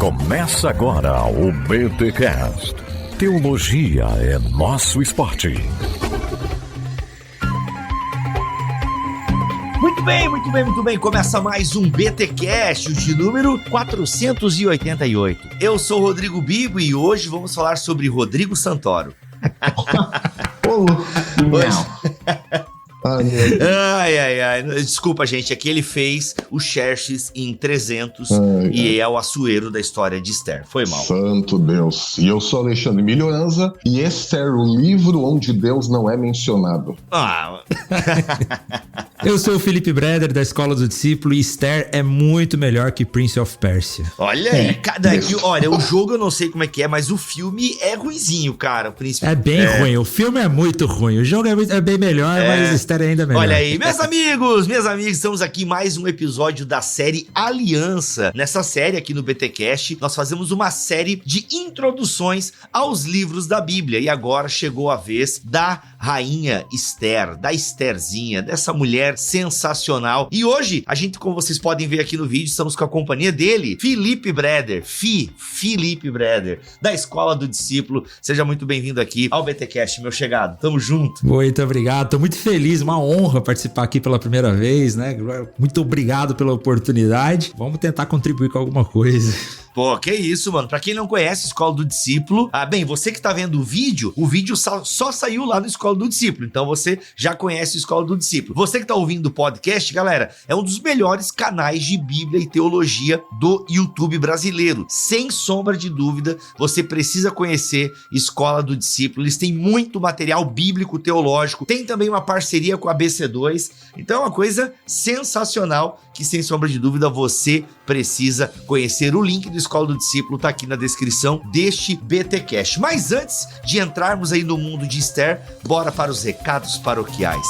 Começa agora o BTcast. Teologia é nosso esporte. Muito bem. Começa mais um BTcast, de número 488. Eu sou o Rodrigo Bibo e hoje vamos falar sobre Rodrigo Santoro. Ai. Desculpa, gente. Aqui ele fez o Xerxes em 300 e é o Assuero da história de Esther. Foi mal. Santo Deus. E eu sou Alexandre Milhoranza e Esther, o livro onde Deus não é mencionado. Eu sou o Felipe Breder, da Escola do Discípulo, e Esther é muito melhor que Prince of Persia. Olha aí, olha, o jogo eu não sei como é que é, mas o filme é ruinzinho, cara. O Príncipe... É bem ruim, o filme é muito ruim, o jogo é bem melhor, mas Esther é ainda melhor. Olha aí, meus amigos, estamos aqui em mais um episódio da série Aliança. Nessa série aqui no BTcast, nós fazemos uma série de introduções aos livros da Bíblia, e agora chegou a vez da rainha Esther, da Estherzinha, dessa mulher sensacional. E hoje, a gente, como vocês podem ver aqui no vídeo, estamos com a companhia dele, Felipe Breder, Felipe Breder, da Escola do Discípulo. Seja muito bem-vindo aqui ao BTcast, meu chegado. Tamo junto. Muito obrigado, tô muito feliz, uma honra participar aqui pela primeira vez, né? Muito obrigado pela oportunidade. Vamos tentar contribuir com alguma coisa. Pô, que isso, mano. Pra quem não conhece Escola do Discípulo, bem, você que tá vendo o vídeo só saiu lá no Escola do Discípulo, então você já conhece o Escola do Discípulo. Você que tá ouvindo o podcast, galera, é um dos melhores canais de Bíblia e teologia do YouTube brasileiro. Sem sombra de dúvida, você precisa conhecer Escola do Discípulo. Eles têm muito material bíblico teológico, tem também uma parceria com a BC2, então é uma coisa sensacional que, sem sombra de dúvida, você precisa conhecer. O link do Escola do Discípulo tá aqui na descrição deste BTcast. Mas antes de entrarmos aí no mundo de Esther, bora para os recados paroquiais.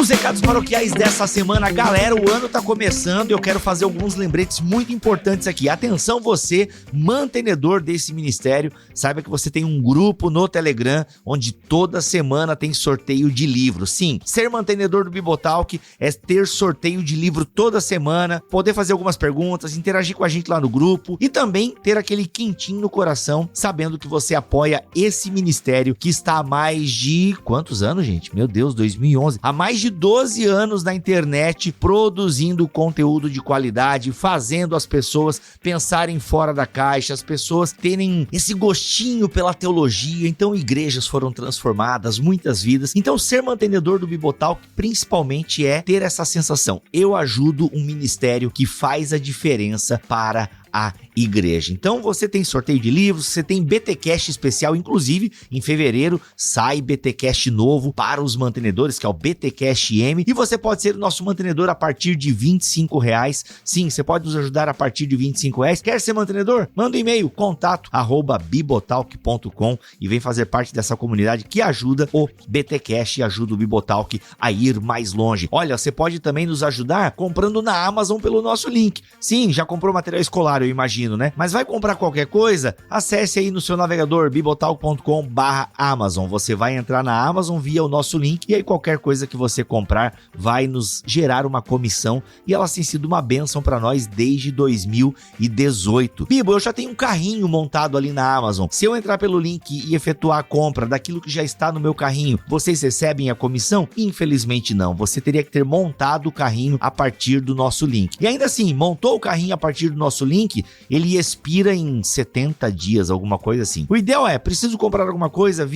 Os recados paroquiais dessa semana, galera, o ano tá começando e eu quero fazer alguns lembretes muito importantes aqui. Atenção, você, mantenedor desse ministério, saiba que você tem um grupo no Telegram, onde toda semana tem sorteio de livro. Sim, ser mantenedor do Bibotalk é ter sorteio de livro toda semana, poder fazer algumas perguntas, interagir com a gente lá no grupo e também ter aquele quentinho no coração, sabendo que você apoia esse ministério que está há mais de... quantos anos, gente? Meu Deus, 2011. Há mais de 12 anos na internet, produzindo conteúdo de qualidade, fazendo as pessoas pensarem fora da caixa, as pessoas terem esse gostinho pela teologia. Então igrejas foram transformadas, muitas vidas. Então ser mantenedor do Bibotalk principalmente é ter essa sensação: eu ajudo um ministério que faz a diferença para a igreja. Então você tem sorteio de livros, você tem BTcast especial, inclusive em fevereiro sai BTcast novo para os mantenedores, que é o BTcast M, e você pode ser o nosso mantenedor a partir de R$25. Sim, você pode nos ajudar a partir de R$25. Quer ser mantenedor? Manda um e-mail, contato@bibotalk.com, e vem fazer parte dessa comunidade que ajuda o BTcast e ajuda o Bibotalk a ir mais longe. Olha, você pode também nos ajudar comprando na Amazon pelo nosso link. Sim, já comprou material escolar, eu imagino, né? Mas vai comprar qualquer coisa? Acesse aí no seu navegador bibotalk.com/Amazon. Você vai entrar na Amazon via o nosso link e aí qualquer coisa que você comprar vai nos gerar uma comissão, e elas têm sido uma bênção para nós desde 2018. Bibo, eu já tenho um carrinho montado ali na Amazon. Se eu entrar pelo link e efetuar a compra daquilo que já está no meu carrinho, vocês recebem a comissão? Infelizmente não. Você teria que ter montado o carrinho a partir do nosso link. E ainda assim, montou o carrinho a partir do nosso link, ele expira em 70 dias, alguma coisa assim. O ideal é, preciso comprar alguma coisa,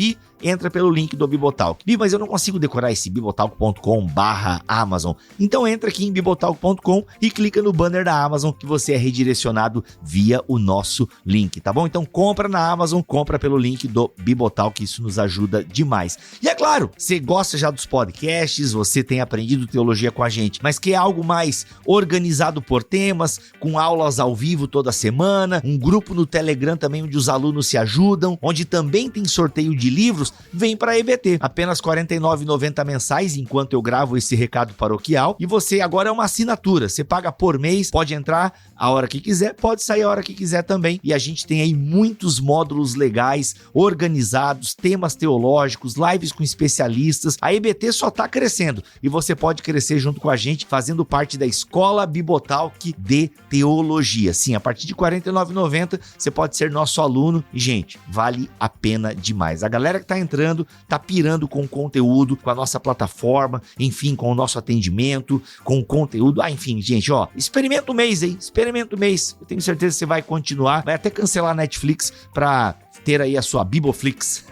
entra pelo link do Bibotalk. Mas eu não consigo decorar esse bibotalk.com/Amazon. Então entra aqui em bibotalk.com e clica no banner da Amazon que você é redirecionado via o nosso link, tá bom? Então compra na Amazon, compra pelo link do Bibotalk, isso nos ajuda demais. E é claro, você gosta já dos podcasts, você tem aprendido teologia com a gente, mas quer algo mais organizado por temas, com aulas ao vivo vivo toda semana, um grupo no Telegram também onde os alunos se ajudam, onde também tem sorteio de livros. Vem para a EBT, apenas R$ 49,90 mensais enquanto eu gravo esse recado paroquial, e você agora é uma assinatura, você paga por mês, pode entrar a hora que quiser, pode sair a hora que quiser também, e a gente tem aí muitos módulos legais, organizados, temas teológicos, lives com especialistas. A EBT só tá crescendo, e você pode crescer junto com a gente, fazendo parte da Escola Bibotalk de Teologia. Sim, a partir de R$ 49,90 você pode ser nosso aluno, e gente, vale a pena demais. A galera que tá entrando, tá pirando com o conteúdo, com a nossa plataforma, enfim, com o nosso atendimento, com o conteúdo. Enfim, gente, experimenta o mês aí, experimenta o mês. Eu tenho certeza que você vai continuar, vai até cancelar a Netflix pra ter aí a sua Biboflix.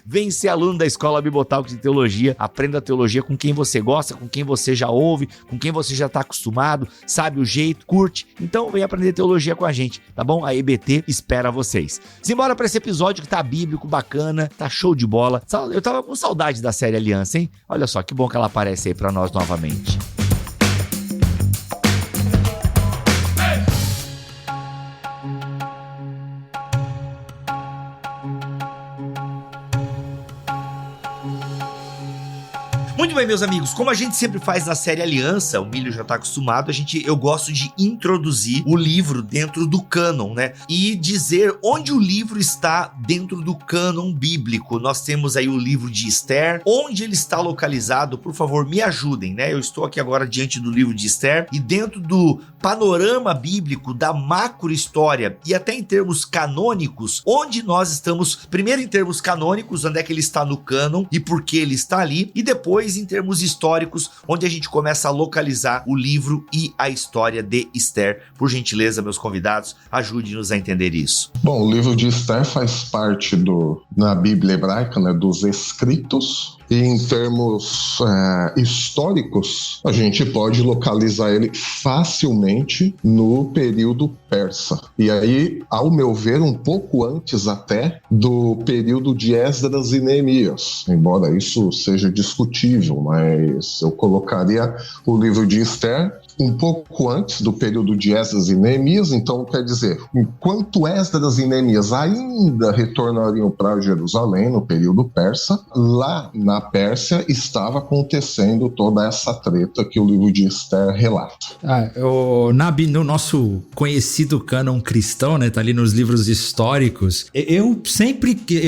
Vem ser aluno da Escola Bibotalk de Teologia, aprenda a teologia com quem você gosta, com quem você já ouve, com quem você já tá acostumado, sabe o jeito, curte. Então vem aprender teologia com a gente, tá bom? A EBT espera vocês. Simbora pra esse episódio que tá bíblico, bacana, tá show de bola. Eu tava com saudade da série Aliança, hein? Olha só, que bom que ela aparece aí pra nós novamente. Muito bem, meus amigos, como a gente sempre faz na série Aliança, o Milho já tá acostumado, eu gosto de introduzir o livro dentro do cânon, né? E dizer onde o livro está dentro do cânon bíblico. Nós temos aí o livro de Esther, onde ele está localizado, por favor, me ajudem, né? Eu estou aqui agora diante do livro de Esther, e dentro do panorama bíblico, da macro história, e até em termos canônicos, onde nós estamos, primeiro em termos canônicos, onde é que ele está no cânon e por que ele está ali, e depois em termos históricos, onde a gente começa a localizar o livro e a história de Esther. Por gentileza, meus convidados, ajude-nos a entender isso. Bom, o livro de Esther faz parte na Bíblia hebraica, né, dos escritos. E em termos históricos, a gente pode localizar ele facilmente no período persa. E aí, ao meu ver, um pouco antes até do período de Esdras e Neemias. Embora isso seja discutível, mas eu colocaria o livro de Esther um pouco antes do período de Esdras e Neemias. Então, quer dizer, enquanto Esdras e Neemias ainda retornariam para Jerusalém no período persa, lá na Pérsia estava acontecendo toda essa treta que o livro de Esther relata. No nosso conhecido cânon cristão, né, tá ali nos livros históricos, eu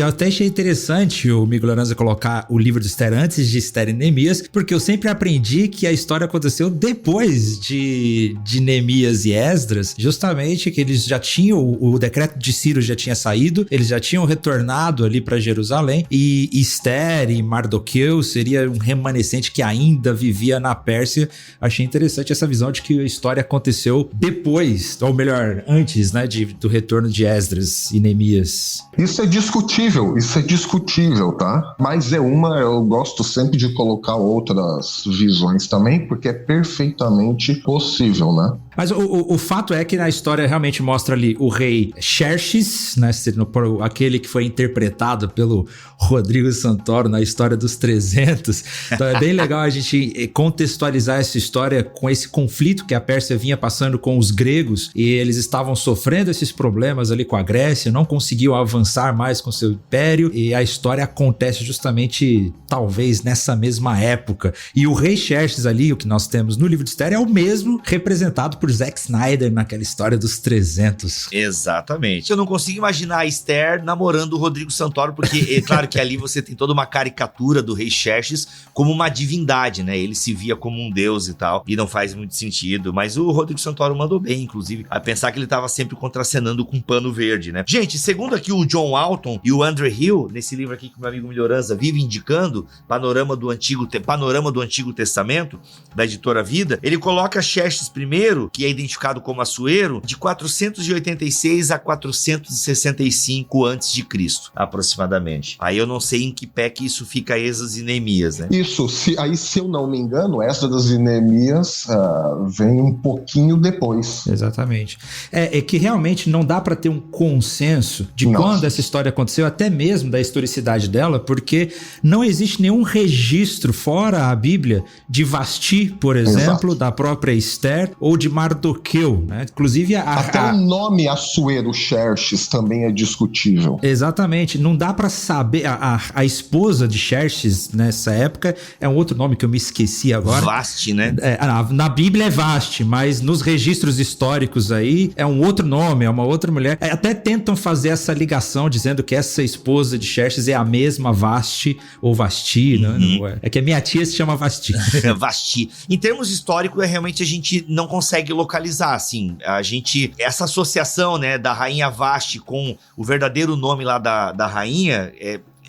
até achei interessante o Miguel Lorenzo colocar o livro de Esther antes de Esther e Neemias, porque eu sempre aprendi que a história aconteceu depois de Neemias e Esdras, justamente que eles já tinham, o decreto de Ciro já tinha saído, eles já tinham retornado ali para Jerusalém, e Esther e Mardoqueu seria um remanescente que ainda vivia na Pérsia. Achei interessante essa visão de que a história aconteceu depois, ou melhor, antes, né, do retorno de Esdras e Neemias. Isso é discutível, tá? Mas eu gosto sempre de colocar outras visões também, porque é perfeitamente possível, né? Mas o fato é que na história realmente mostra ali o rei Xerxes, né, aquele que foi interpretado pelo Rodrigo Santoro na história dos 300. Então é bem legal a gente contextualizar essa história com esse conflito que a Pérsia vinha passando com os gregos, e eles estavam sofrendo esses problemas ali com a Grécia, não conseguiam avançar mais com seu império, e a história acontece justamente talvez nessa mesma época. E o rei Xerxes ali, o que nós temos no livro de Esther, é o mesmo representado por Zack Snyder naquela história dos 300. Exatamente. Eu não consigo imaginar a Esther namorando o Rodrigo Santoro, porque é claro que ali você tem toda uma caricatura do rei Xerxes como uma divindade, né? Ele se via como um deus e tal, e não faz muito sentido, mas o Rodrigo Santoro mandou bem, inclusive, a pensar que ele estava sempre contracenando com pano verde, né? Gente, segundo aqui o John Walton e o Andrew Hill, nesse livro aqui que o meu amigo Melhoranza vive indicando, Panorama do Antigo Testamento, da editora Vida, ele coloca Xerxes I, que é identificado como Assuero, de 486 a 465 a.C., aproximadamente. Aí eu não sei em que pé que isso fica Esdras e Neemias, né? Isso, se eu não me engano, Esdras e Neemias vem um pouquinho depois. Exatamente. É que realmente não dá para ter um consenso de quando essa história aconteceu, até mesmo da historicidade dela, porque não existe nenhum registro fora a Bíblia de Vasti, por exemplo, da própria Esther, ou de Mardoqueu, né? Inclusive até o nome Assuero Xerxes também é discutível. Exatamente, não dá pra saber, a esposa de Xerxes nessa época é um outro nome que eu me esqueci agora. Vasti, né? Na Bíblia é Vasti, mas nos registros históricos aí é um outro nome, é uma outra mulher. Até tentam fazer essa ligação dizendo que essa esposa de Xerxes é a mesma Vasti ou Vasti, né? É que a minha tia se chama Vasti. Vasti. Em termos históricos, realmente a gente não consegue localizar, assim. Essa associação, né, da rainha Vasti com o verdadeiro nome lá da rainha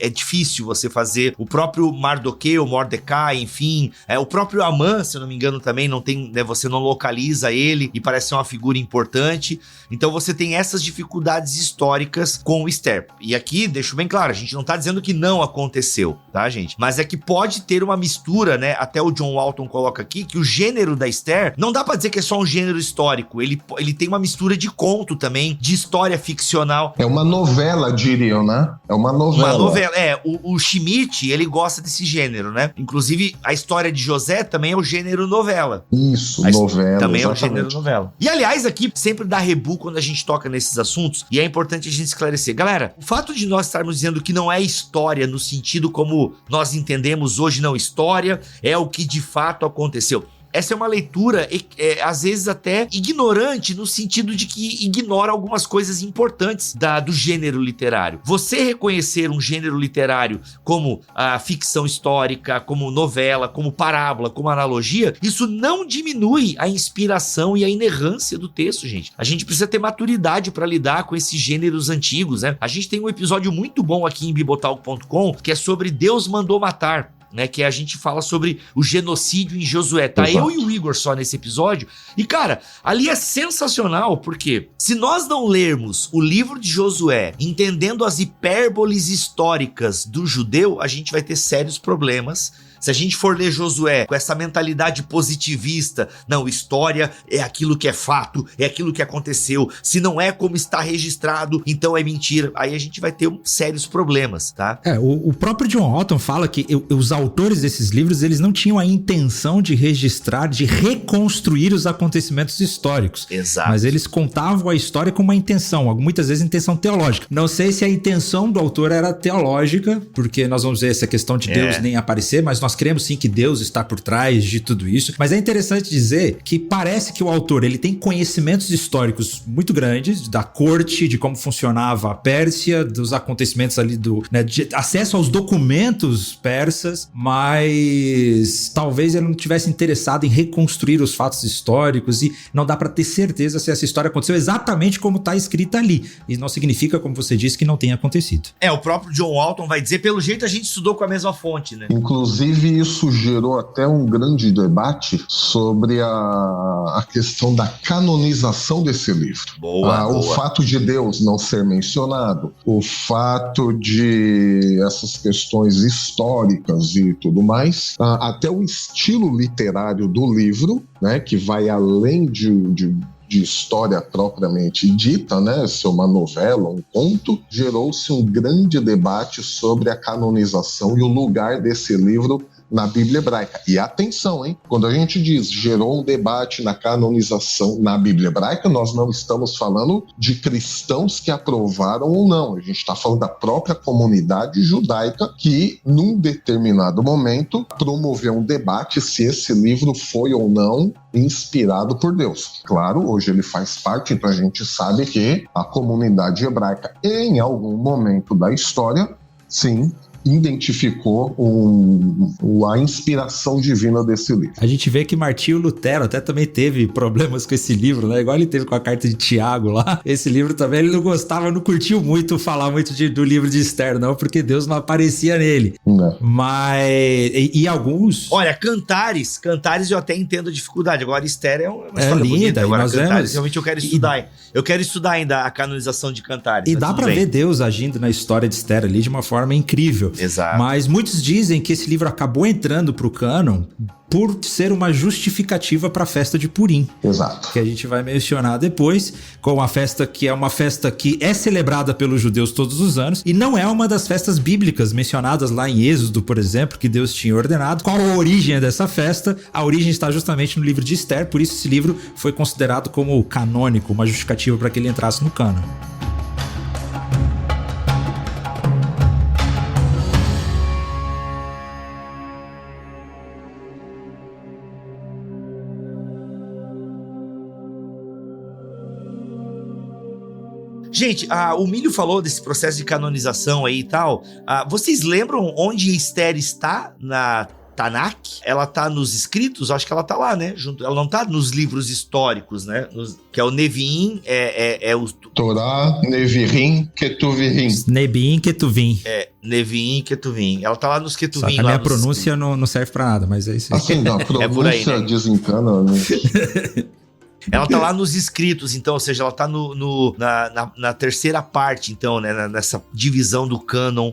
é difícil você fazer. O próprio Mardoqueu, Mordecai, enfim, o próprio Amã, se eu não me engano, também não tem, né, você não localiza ele e parece ser uma figura importante. Então você tem essas dificuldades históricas com o Esther. E aqui, deixo bem claro, a gente não tá dizendo que não aconteceu, tá, gente? Mas é que pode ter uma mistura, né? Até o John Walton coloca aqui que o gênero da Esther, não dá pra dizer que é só um gênero histórico, ele tem uma mistura de conto também, de história ficcional. É uma novela, diriam, né? É uma novela. Uma novela. O Schmidt, ele gosta desse gênero, né? Inclusive, a história de José também é o gênero novela. Isso, novela. Também exatamente. É o gênero novela. E, aliás, aqui sempre dá rebu quando a gente toca nesses assuntos, e é importante a gente esclarecer. Galera, o fato de nós estarmos dizendo que não é história no sentido como nós entendemos hoje, não, história é o que de fato aconteceu. Essa é uma leitura, às vezes até ignorante, no sentido de que ignora algumas coisas importantes do gênero literário. Você reconhecer um gênero literário como a ficção histórica, como novela, como parábola, como analogia, isso não diminui a inspiração e a inerrância do texto, gente. A gente precisa ter maturidade para lidar com esses gêneros antigos, né? A gente tem um episódio muito bom aqui em bibotalk.com, que é sobre Deus mandou matar, né, que a gente fala sobre o genocídio em Josué. Tá eu e o Igor só nesse episódio. E, cara, ali é sensacional, porque se nós não lermos o livro de Josué entendendo as hipérboles históricas do judeu, a gente vai ter sérios problemas. Se a gente for ler Josué com essa mentalidade positivista, não, história é aquilo que é fato, é aquilo que aconteceu, se não é como está registrado, então é mentira, aí a gente vai ter sérios problemas, tá? O próprio John Walton fala que os autores desses livros, eles não tinham a intenção de registrar, de reconstruir os acontecimentos históricos. Exato. Mas eles contavam a história com uma intenção, muitas vezes intenção teológica. Não sei se a intenção do autor era teológica, porque nós vamos ver essa questão de Deus nem aparecer, mas nós cremos sim que Deus está por trás de tudo isso. Mas é interessante dizer que parece que o autor, ele tem conhecimentos históricos muito grandes da corte, de como funcionava a Pérsia, dos acontecimentos ali de acesso aos documentos persas, mas talvez ele não tivesse interessado em reconstruir os fatos históricos e não dá para ter certeza se essa história aconteceu exatamente como está escrita ali. E não significa, como você disse, que não tenha acontecido. O próprio John Walton vai dizer, pelo jeito a gente estudou com a mesma fonte, né? Inclusive, isso gerou até um grande debate sobre a questão da canonização desse livro. Boa. O fato de Deus não ser mencionado, o fato de essas questões históricas e tudo mais, até o estilo literário do livro, né, que vai além de história propriamente dita, né, ser uma novela, um conto, gerou-se um grande debate sobre a canonização e o lugar desse livro na Bíblia hebraica. E atenção, hein? Quando a gente diz gerou um debate na canonização na Bíblia hebraica, nós não estamos falando de cristãos que aprovaram ou não. A gente está falando da própria comunidade judaica que, num determinado momento, promoveu um debate se esse livro foi ou não inspirado por Deus. Claro, hoje ele faz parte, então a gente sabe que a comunidade hebraica, em algum momento da história, sim, identificou a inspiração divina desse livro. A gente vê que Martinho Lutero até também teve problemas com esse livro, né? Igual ele teve com a carta de Tiago lá. Esse livro também ele não gostava, não curtiu muito falar muito do livro de Esther, não, porque Deus não aparecia nele. Não. Mas... E alguns... Olha, Cantares eu até entendo a dificuldade. Agora, Esther é uma história linda, bonita. Agora, nós Cantares, vemos... realmente eu quero estudar. Eu quero estudar ainda a canonização de Cantares. E dá pra ver Deus agindo na história de Esther ali de uma forma incrível. possível. Exato. Mas muitos dizem que esse livro acabou entrando pro cânon por ser uma justificativa para a festa de Purim. Exato. Que a gente vai mencionar depois, com a festa que é uma festa que é celebrada pelos judeus todos os anos e não é uma das festas bíblicas mencionadas lá em Êxodo, por exemplo, que Deus tinha ordenado. Qual a origem dessa festa? A origem está justamente no livro de Esther, por isso esse livro foi considerado como canônico, uma justificativa para que ele entrasse no cânon. Gente, o Milho falou desse processo de canonização aí e tal. Vocês lembram onde Esther está na Tanakh? Ela tá nos escritos? Acho que ela tá lá, né? Ela não tá nos livros históricos, né? Que é o Neviim, é o... Torá, Nevirim, Ketuvim. Nebiim, Ketuvim. Neviim, Ketuvim. Ela tá lá nos Ketuvim. Só que a minha pronúncia não serve pra nada, mas é isso aí. Assim, a pronúncia por aí, né? desencana, né? Ela tá lá nos escritos, então, ou seja, ela tá na terceira parte, então, né, nessa divisão do cânon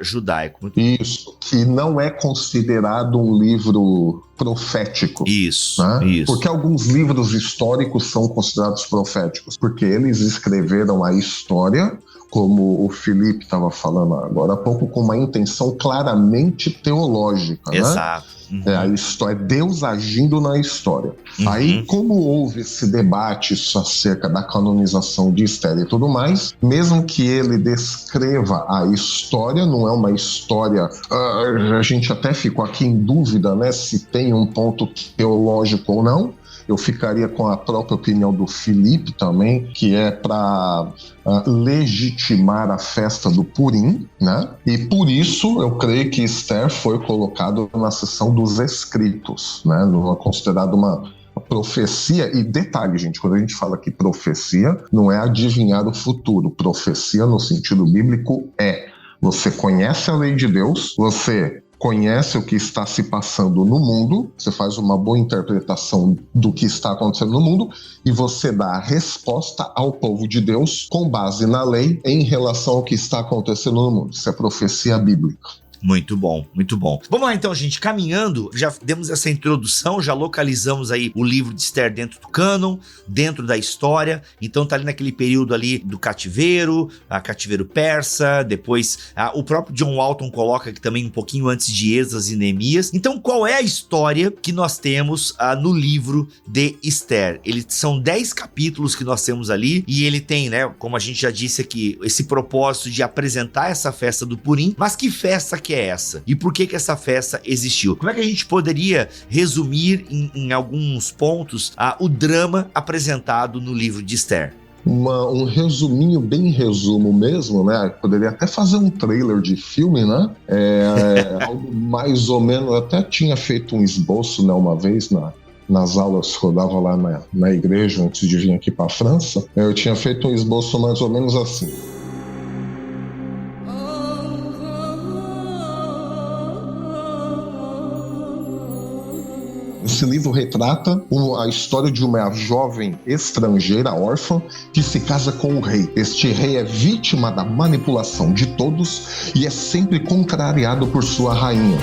judaico. Isso, que não é considerado um livro profético. Isso, né? isso. Porque alguns livros históricos são considerados proféticos, porque eles escreveram a história, como o Felipe estava falando agora há pouco, com uma intenção claramente teológica. Exato. Né? Uhum. A história, Deus agindo na história. Uhum. Aí, como houve esse debate acerca da canonização de Esther e tudo mais, mesmo que ele descreva a história, não é uma história... a gente até ficou aqui em dúvida, né, se tem um ponto teológico ou não. Eu ficaria com a própria opinião do Felipe também, que é para legitimar a festa do Purim, né? E por isso eu creio que Esther foi colocado na seção dos escritos, né? Não é considerado uma profecia. E detalhe, gente, quando a gente fala que profecia, não é adivinhar o futuro. Profecia no sentido bíblico é: você conhece a lei de Deus, você conhece o que está se passando no mundo, você faz uma boa interpretação do que está acontecendo no mundo e você dá a resposta ao povo de Deus com base na lei em relação ao que está acontecendo no mundo. Isso é profecia bíblica. Muito bom, muito bom. Vamos lá então, gente, caminhando, já demos essa introdução, já localizamos aí o livro de Esther dentro do cânon, dentro da história, então tá ali naquele período ali do cativeiro, cativeiro persa, depois o próprio John Walton coloca aqui também um pouquinho antes de Esdras e Neemias. Então qual é a história que nós temos no livro de Esther? São 10 capítulos que nós temos ali e ele tem, né, como a gente já disse aqui, esse propósito de apresentar essa festa do Purim, mas que festa que é essa? E por que essa festa existiu? Como é que a gente poderia resumir em alguns pontos o drama apresentado no livro de Esther? Um resuminho, bem resumo mesmo, né? Poderia até fazer um trailer de filme, né? Algo mais ou menos, eu até tinha feito um esboço, né, uma vez nas aulas que eu dava lá na igreja antes de vir aqui para a França. Eu tinha feito um esboço mais ou menos assim. Esse livro retrata a história de uma jovem estrangeira, órfã, que se casa com o rei. Este rei é vítima da manipulação de todos e é sempre contrariado por sua rainha.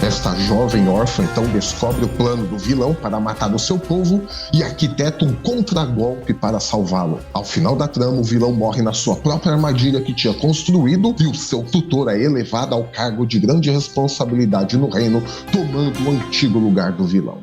Esta jovem órfã então descobre o plano do vilão para matar o seu povo e arquiteta um contragolpe para salvá-lo. Ao final da trama, o vilão morre na sua própria armadilha que tinha construído e o seu tutor é elevado ao cargo de grande responsabilidade no reino, tomando o antigo lugar do vilão.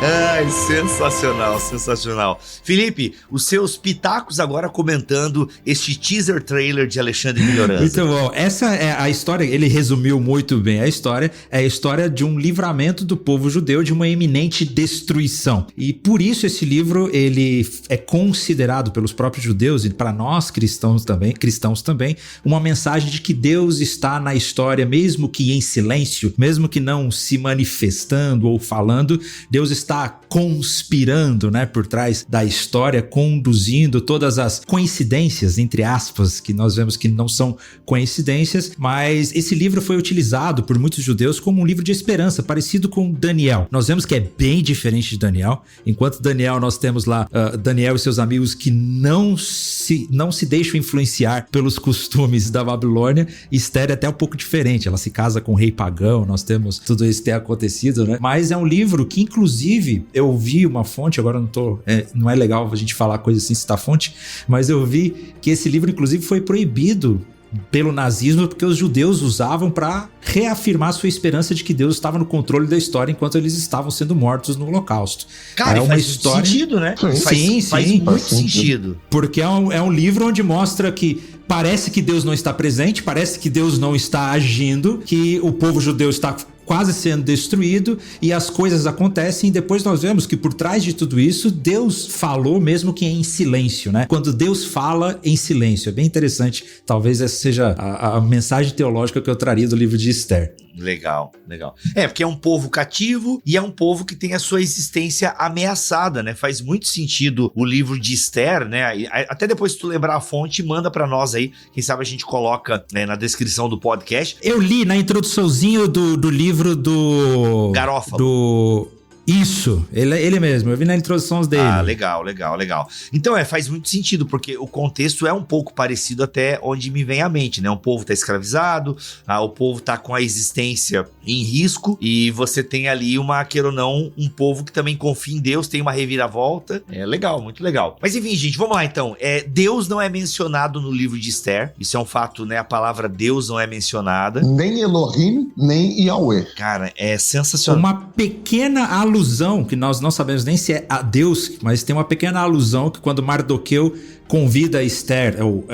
Ai, sensacional, sensacional. Felipe, os seus pitacos agora comentando este teaser trailer de Alexandre Melhoranza. Muito bom. Essa é a história, ele resumiu muito bem a história, é a história de um livramento do povo judeu de uma iminente destruição. E por isso esse livro, ele é considerado pelos próprios judeus e para nós cristãos também, uma mensagem de que Deus está na história, mesmo que em silêncio, mesmo que não se manifestando ou falando, Deus está conspirando, né, por trás da história, conduzindo todas as coincidências, entre aspas, que nós vemos que não são coincidências, mas esse livro foi utilizado por muitos judeus como um livro de esperança, parecido com Daniel. Nós vemos que é bem diferente de Daniel. Enquanto Daniel, nós temos lá Daniel e seus amigos que não se deixam influenciar pelos costumes da Babilônia. Esther é até um pouco diferente, ela se casa com um rei pagão, nós temos tudo isso ter acontecido, né? Mas é um livro que, inclusive, eu vi uma fonte, agora não é legal a gente falar coisa assim, citar fonte, mas eu vi que esse livro, inclusive, foi proibido pelo nazismo porque os judeus usavam para reafirmar sua esperança de que Deus estava no controle da história enquanto eles estavam sendo mortos no Holocausto. Cara, faz muito sentido, né? Faz muito sentido. Porque é um livro onde mostra que parece que Deus não está presente, parece que Deus não está agindo, que o povo judeu está quase sendo destruído e as coisas acontecem, e depois nós vemos que por trás de tudo isso Deus falou, mesmo que em silêncio, né? Quando Deus fala em silêncio, é bem interessante. Talvez essa seja a mensagem teológica que eu traria do livro de Esther. Legal. Porque é um povo cativo e é um povo que tem a sua existência ameaçada, né? Faz muito sentido o livro de Esther, né? Até depois, se tu lembrar a fonte, manda pra nós aí. Quem sabe a gente coloca, né, na descrição do podcast. Eu li na introduçãozinho do livro do... Garófalo. Isso, ele mesmo, eu vi na introdução dele. Ah, legal. Então faz muito sentido, porque o contexto é um pouco parecido até onde me vem à mente, né? O povo tá escravizado, o povo tá com a existência em risco, e você tem ali queira ou não, um povo que também confia em Deus, tem uma reviravolta. É legal, muito legal. Mas enfim, gente, vamos lá então. Deus não é mencionado no livro de Esther, isso é um fato, né? A palavra Deus não é mencionada. Nem Elohim, nem Yahweh. Cara, é sensacional. Uma pequena alusão, que nós não sabemos nem se é a Deus, mas tem uma pequena alusão que quando Mardoqueu convida Esther, ou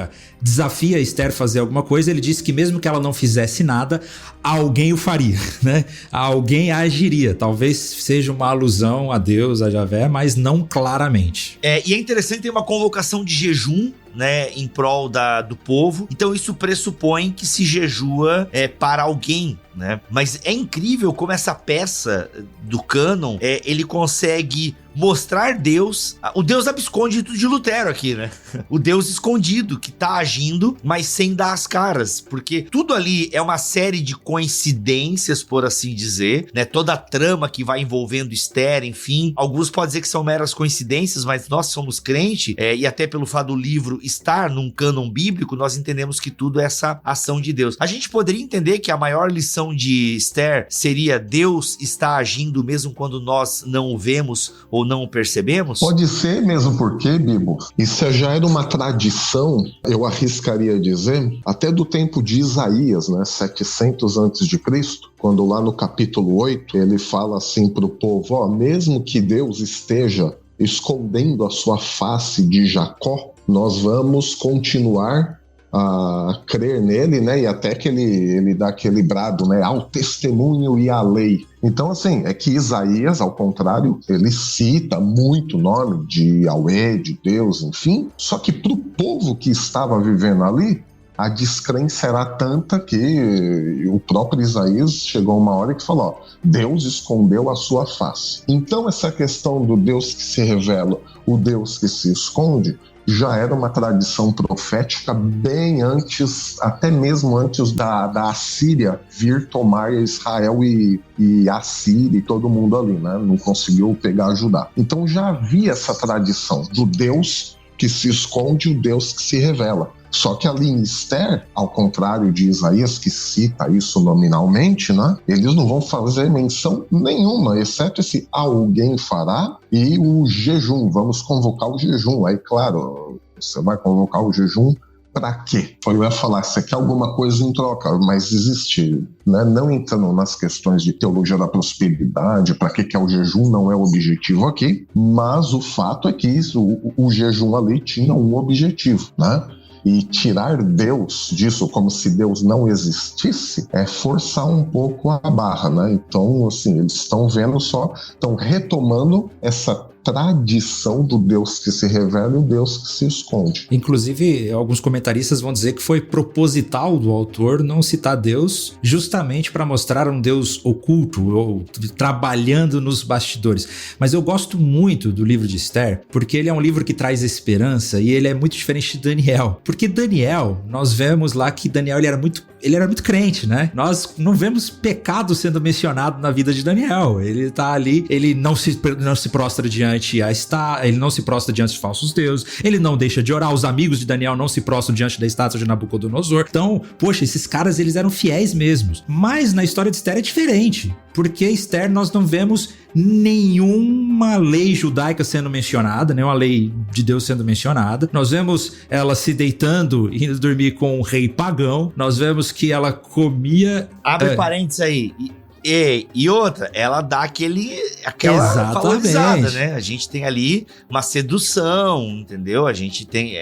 desafia Esther a fazer alguma coisa, ele disse que mesmo que ela não fizesse nada, alguém o faria, né? Alguém agiria. Talvez seja uma alusão a Deus, a Javé, mas não claramente. E é interessante, ter uma convocação de jejum, né, em prol do povo. Então isso pressupõe que se jejua para alguém, né? Mas é incrível como essa peça do cânon, ele consegue mostrar Deus, o Deus abscôndito de Lutero aqui, né? O Deus escondido que tá agindo, mas sem dar as caras, porque tudo ali é uma série de coincidências, por assim dizer, né? Toda a trama que vai envolvendo Esther, enfim, alguns podem dizer que são meras coincidências, mas nós somos crentes, e até pelo fato do livro estar num cânon bíblico, nós entendemos que tudo é essa ação de Deus. A gente poderia entender que a maior lição de Esther seria: Deus está agindo mesmo quando nós não o vemos ou não o percebemos? Pode ser, mesmo porque, Bibo, isso já era uma tradição, eu arriscaria dizer, até do tempo de Isaías, né, 700 a.C., quando lá no capítulo 8 ele fala assim para o povo: mesmo que Deus esteja escondendo a sua face de Jacó, nós vamos continuar a crer nele, né? E até que ele dá aquele brado, né? Ao testemunho e à lei. Então, assim, é que Isaías, ao contrário, ele cita muito o nome de Yahweh, de Deus, enfim. Só que para o povo que estava vivendo ali, a descrença era tanta que o próprio Isaías chegou uma hora que falou: Deus escondeu a sua face. Então, essa questão do Deus que se revela, o Deus que se esconde, já era uma tradição profética bem antes, até mesmo antes da Assíria vir tomar Israel e a Síria e todo mundo ali, né? Não conseguiu pegar Judá. Então já havia essa tradição do Deus que se esconde e o Deus que se revela. Só que ali em Esther, ao contrário de Isaías, que cita isso nominalmente, né? Eles não vão fazer menção nenhuma, exceto esse alguém fará e o jejum. Vamos convocar o jejum. Aí, claro, você vai convocar o jejum para quê? Eu ia falar, você quer alguma coisa em troca, mas existe, né? Não entrando nas questões de teologia da prosperidade, para que é o jejum, não é o objetivo aqui, mas o fato é que o jejum ali tinha um objetivo, né? E tirar Deus disso como se Deus não existisse é forçar um pouco a barra, né? Então, assim, eles estão vendo estão retomando essa contradição do Deus que se revela e o Deus que se esconde. Inclusive, alguns comentaristas vão dizer que foi proposital do autor não citar Deus justamente para mostrar um Deus oculto ou trabalhando nos bastidores. Mas eu gosto muito do livro de Esther porque ele é um livro que traz esperança e ele é muito diferente de Daniel. Porque Daniel, nós vemos lá que Daniel ele era muito crente, né? Nós não vemos pecado sendo mencionado na vida de Daniel. Ele tá ali, ele não se prostra diante ele não se prostra diante de falsos deuses, ele não deixa de orar, os amigos de Daniel não se prostram diante da estátua de Nabucodonosor. Então, poxa, esses caras, eles eram fiéis mesmos. Mas na história de Esther é diferente, porque Esther nós não vemos nenhuma lei judaica sendo mencionada, nenhuma lei de Deus sendo mencionada. Nós vemos ela se deitando e indo dormir com um rei pagão. Nós vemos que ela comia... Abre parênteses aí. E outra, ela dá aquela valorizada, né? A gente tem ali uma sedução, entendeu? A gente tem...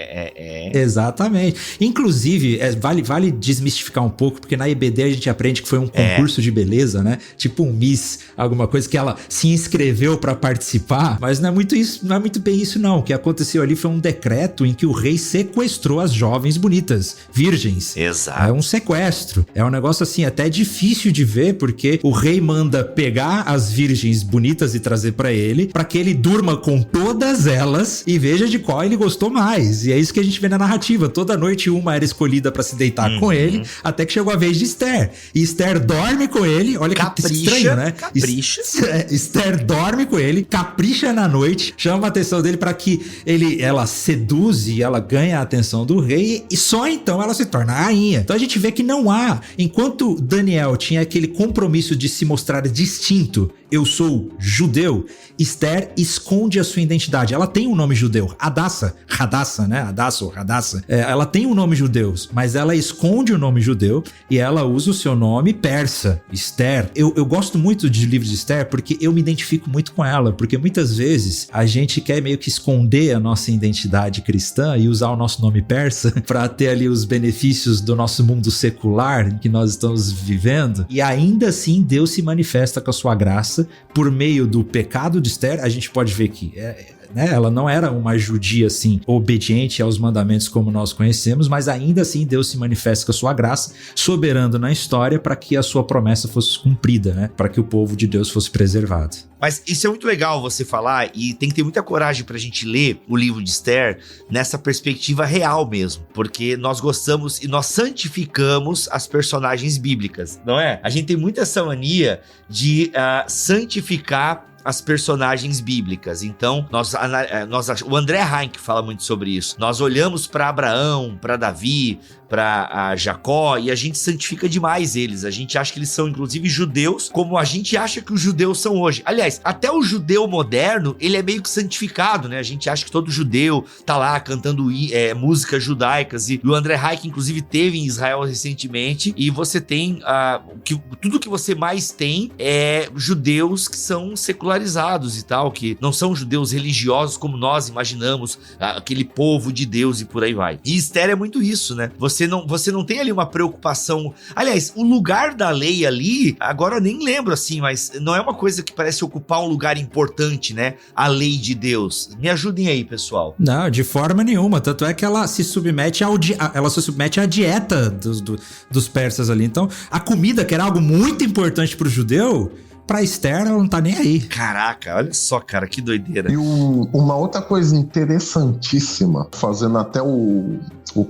Exatamente. Inclusive, vale desmistificar um pouco, porque na EBD a gente aprende que foi um concurso de beleza, né? Tipo um Miss, alguma coisa que ela se inscreveu pra participar, mas não é muito bem isso não. O que aconteceu ali foi um decreto em que o rei sequestrou as jovens bonitas, virgens. Exato. É um sequestro. É um negócio assim, até difícil de ver, porque o rei manda pegar as virgens bonitas e trazer pra ele, pra que ele durma com todas elas e veja de qual ele gostou mais. E é isso que a gente vê na narrativa. Toda noite uma era escolhida pra se deitar com ele, até que chegou a vez de Esther. E Esther dorme com ele. Olha que estranho, né? Capricha. Esther dorme com ele, capricha na noite, chama a atenção dele pra que ela seduz e ela ganha a atenção do rei, e só então ela se torna a rainha. Então a gente vê que não há, enquanto Daniel tinha aquele compromisso de se mostrar distinto, eu sou judeu, Esther esconde a sua identidade. Ela tem um nome judeu, Hadassah, né? Hadassah. Ela tem um nome judeu, mas ela esconde o nome judeu e ela usa o seu nome persa, Esther. Eu gosto muito de livros de Esther porque eu me identifico muito com ela, porque muitas vezes a gente quer meio que esconder a nossa identidade cristã e usar o nosso nome persa para ter ali os benefícios do nosso mundo secular em que nós estamos vivendo, e ainda assim Deus se manifesta com a sua graça por meio do pecado de Esther. A gente pode ver que ela não era uma judia assim, obediente aos mandamentos como nós conhecemos, mas ainda assim Deus se manifesta com a sua graça, soberano na história, para que a sua promessa fosse cumprida, né? Para que o povo de Deus fosse preservado. Mas isso é muito legal você falar, e tem que ter muita coragem pra gente ler o livro de Esther nessa perspectiva real mesmo, porque nós gostamos e nós santificamos as personagens bíblicas, não é? A gente tem muita essa mania de santificar as personagens bíblicas. Então, o André Heinck fala muito sobre isso. Nós olhamos para Abraão, para Davi, para Jacó, e a gente santifica demais eles. A gente acha que eles são, inclusive, judeus, como a gente acha que os judeus são hoje. Aliás, até o judeu moderno, ele é meio que santificado, né? A gente acha que todo judeu tá lá cantando músicas judaicas, e o André Heinck, inclusive, teve em Israel recentemente, e você tem tudo que você mais tem é judeus que são secularizados e tal, que não são judeus religiosos como nós imaginamos, aquele povo de Deus e por aí vai. E Esther é muito isso, né? Você não tem ali uma preocupação. Aliás, o lugar da lei ali, agora eu nem lembro assim, mas não é uma coisa que parece ocupar um lugar importante, né? A lei de Deus. Me ajudem aí, pessoal. Não, de forma nenhuma. Tanto é que ela se submete à dieta dos persas ali. Então, a comida, que era algo muito importante pro judeu, pra Esther, ela não tá nem aí. Caraca, olha só, cara, que doideira. E uma outra coisa interessantíssima, fazendo até o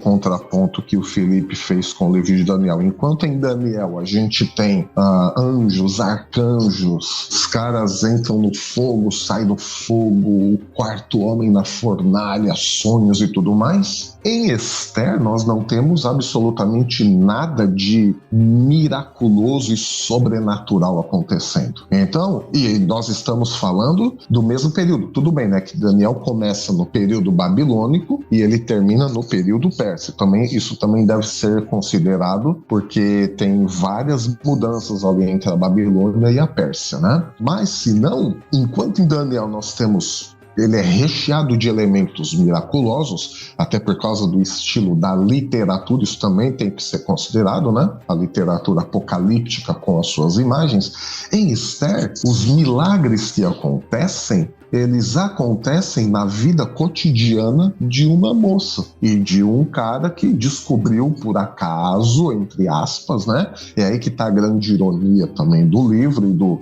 contraponto que o Felipe fez com o livro de Daniel. Enquanto em Daniel a gente tem anjos, arcanjos, os caras entram no fogo, saem do fogo, o quarto homem na fornalha, sonhos e tudo mais, em Esther nós não temos absolutamente nada de miraculoso e sobrenatural acontecendo. Então, e nós estamos falando do mesmo período. Tudo bem, né, que Daniel começa no período babilônico e ele termina no período persa. Isso também deve ser considerado, porque tem várias mudanças ali entre a Babilônia e a Pérsia, né? Mas se não, enquanto em Daniel nós temos... Ele é recheado de elementos miraculosos, até por causa do estilo da literatura, isso também tem que ser considerado, né? A literatura apocalíptica com as suas imagens. Em Esther, os milagres que acontecem, eles acontecem na vida cotidiana de uma moça e de um cara que descobriu por acaso, entre aspas, né? É aí que tá a grande ironia também do livro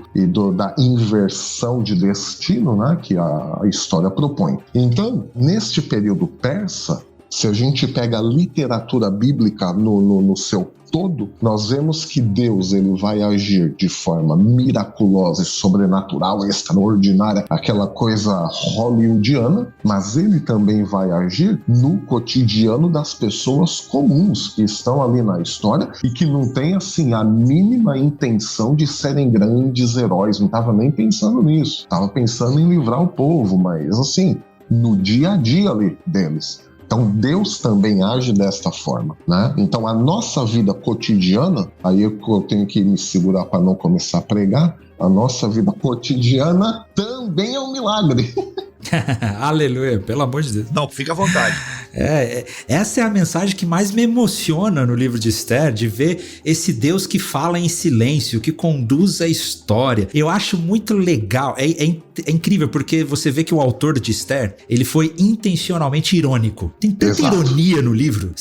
da inversão de destino, né? Que a história propõe. Então, neste período persa, se a gente pega a literatura bíblica no seu todo, nós vemos que Deus ele vai agir de forma miraculosa, sobrenatural, extraordinária, aquela coisa hollywoodiana, mas ele também vai agir no cotidiano das pessoas comuns que estão ali na história e que não tem assim a mínima intenção de serem grandes heróis, não estava nem pensando nisso, estava pensando em livrar o povo, mas assim, no dia a dia ali deles. Então Deus também age desta forma, né? Então a nossa vida cotidiana, aí eu tenho que me segurar para não começar a pregar, a nossa vida cotidiana também é um milagre. Aleluia, pelo amor de Deus. Não, fica à vontade. Essa é a mensagem que mais me emociona no livro de Esther, de ver esse Deus que fala em silêncio, que conduz a história. Eu acho muito legal, é incrível, porque você vê que o autor de Esther, ele foi intencionalmente irônico. Tem tanta ironia no livro.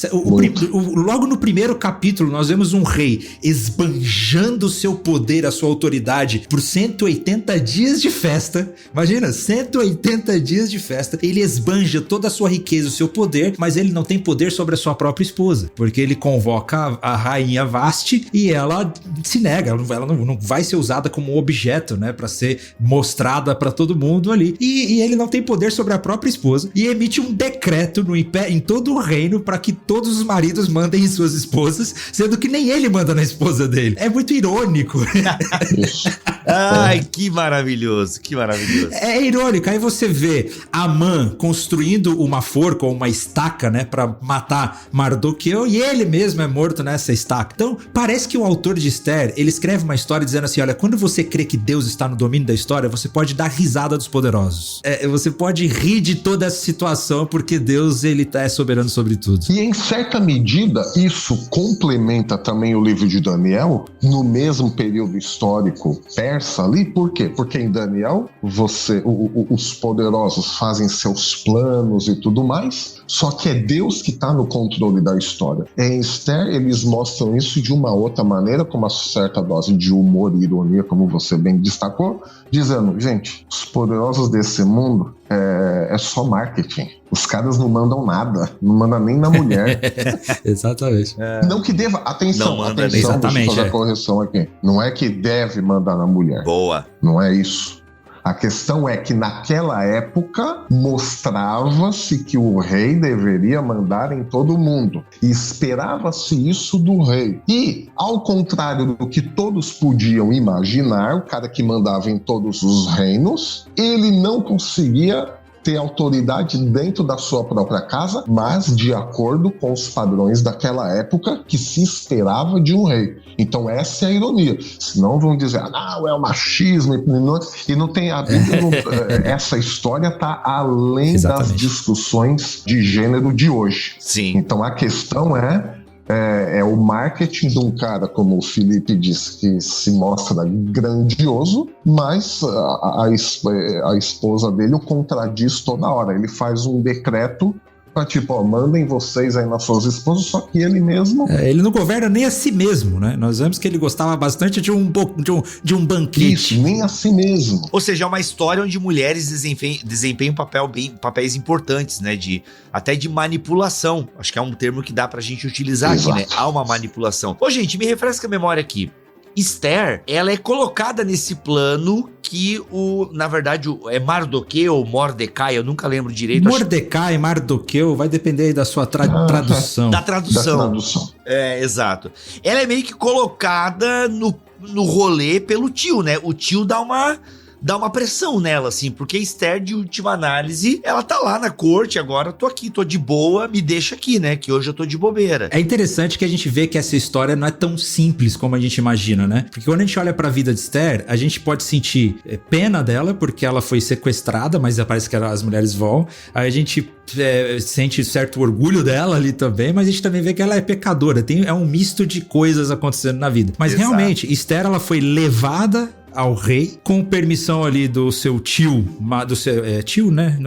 Logo no primeiro capítulo, nós vemos um rei esbanjando o seu poder, a sua autoridade, por 180 dias de festa. Imagina, 180 dias de festa. Ele esbanja toda a sua riqueza, o seu poder, mas ele não tem poder sobre a sua própria esposa, porque ele convoca a rainha Vasti e ela se nega, ela não vai ser usada como objeto, né, para ser mostrada para todo mundo ali. E ele não tem poder sobre a própria esposa e emite um decreto em todo o reino para que todos os maridos mandem em suas esposas, sendo que nem ele manda na esposa dele. É muito irônico. Ai, que maravilhoso, que maravilhoso. É irônico. Aí você vê Amã construindo uma forca ou uma estaca, né, pra matar Mardoqueu, e ele mesmo é morto nessa estaca. Então, parece que o autor de Esther, ele escreve uma história dizendo assim, olha, quando você crê que Deus está no domínio da história, você pode dar risada dos poderosos. Você pode rir de toda essa situação, porque Deus, ele é soberano sobre tudo. E em certa medida, isso complementa também o livro de Daniel, no mesmo período histórico persa ali. Por quê? Porque em Daniel, os poderosos fazem seus planos e tudo mais, só que é Deus que está no controle da história. Em Esther, eles mostram isso de uma outra maneira, com uma certa dose de humor e ironia, como você bem destacou, dizendo, gente, os poderosos desse mundo é só marketing. Os caras não mandam nada, não mandam nem na mulher. Exatamente. Não que deva, atenção, não manda, deixa eu fazer a é. correção aqui. Não é que deve mandar na mulher. Boa. Não é isso. A questão é que naquela época mostrava-se que o rei deveria mandar em todo mundo. E esperava-se isso do rei. E, ao contrário do que todos podiam imaginar, o cara que mandava em todos os reinos, ele não conseguia ter autoridade dentro da sua própria casa, mas de acordo com os padrões daquela época que se esperava de um rei. Então essa é a ironia. Senão vão dizer, não, é o machismo, e não tem a Bíblia. Essa história está além das discussões de gênero de hoje. Sim. Então a questão é o marketing de um cara, como o Felipe disse, que se mostra grandioso, mas a esposa dele o contradiz toda hora. Ele faz um decreto pra tipo, mandem vocês aí nas suas esposas, só que ele mesmo... ele não governa nem a si mesmo, né? Nós vemos que ele gostava bastante de um banquete. Isso, nem a si mesmo. Ou seja, é uma história onde mulheres desempenham papéis importantes, né? Até de manipulação. Acho que é um termo que dá pra gente utilizar. Exato. Aqui, né? Há uma manipulação. Ô, gente, me refresca a memória aqui. Esther, ela é colocada nesse plano que na verdade, é Mardoqueu ou Mordecai, eu nunca lembro direito. Mordecai, Mardoqueu, vai depender aí da sua tradução. Da tradução. Exato. Ela é meio que colocada no rolê pelo tio, né? O tio dá uma pressão nela, assim, porque Esther, de última análise, ela tá lá na corte, agora tô aqui, tô de boa, me deixa aqui, né, que hoje eu tô de bobeira. É interessante que a gente vê que essa história não é tão simples como a gente imagina, né? Porque quando a gente olha pra vida de Esther, a gente pode sentir pena dela, porque ela foi sequestrada, mas parece que as mulheres vão. Aí a gente sente certo orgulho dela ali também, mas a gente também vê que ela é pecadora, é um misto de coisas acontecendo na vida. Mas exato. Realmente, Esther, ela foi levada ao rei, com permissão ali do seu tio, tio, né?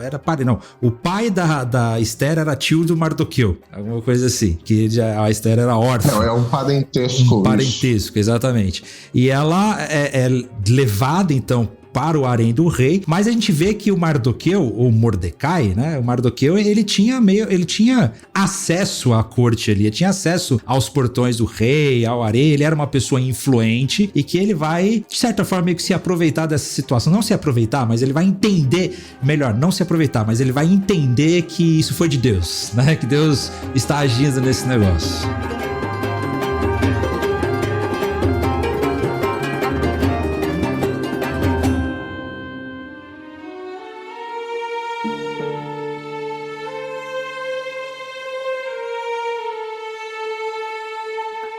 Era pai, não. O pai da Esther era tio do Mardoqueu, alguma coisa assim, que a Esther era órfã. Não, é um parentesco. Um parentesco, exatamente. E ela é levada, então, para o harém do rei, mas a gente vê que o Mardoqueu, ou Mordecai, né? O Mardoqueu, ele tinha acesso à corte ali, ele tinha acesso aos portões do rei, ao harém, ele era uma pessoa influente e que ele vai, de certa forma, meio que se aproveitar dessa situação. Não se aproveitar, mas ele vai entender, melhor, não se aproveitar, mas ele vai entender que isso foi de Deus, né? Que Deus está agindo nesse negócio.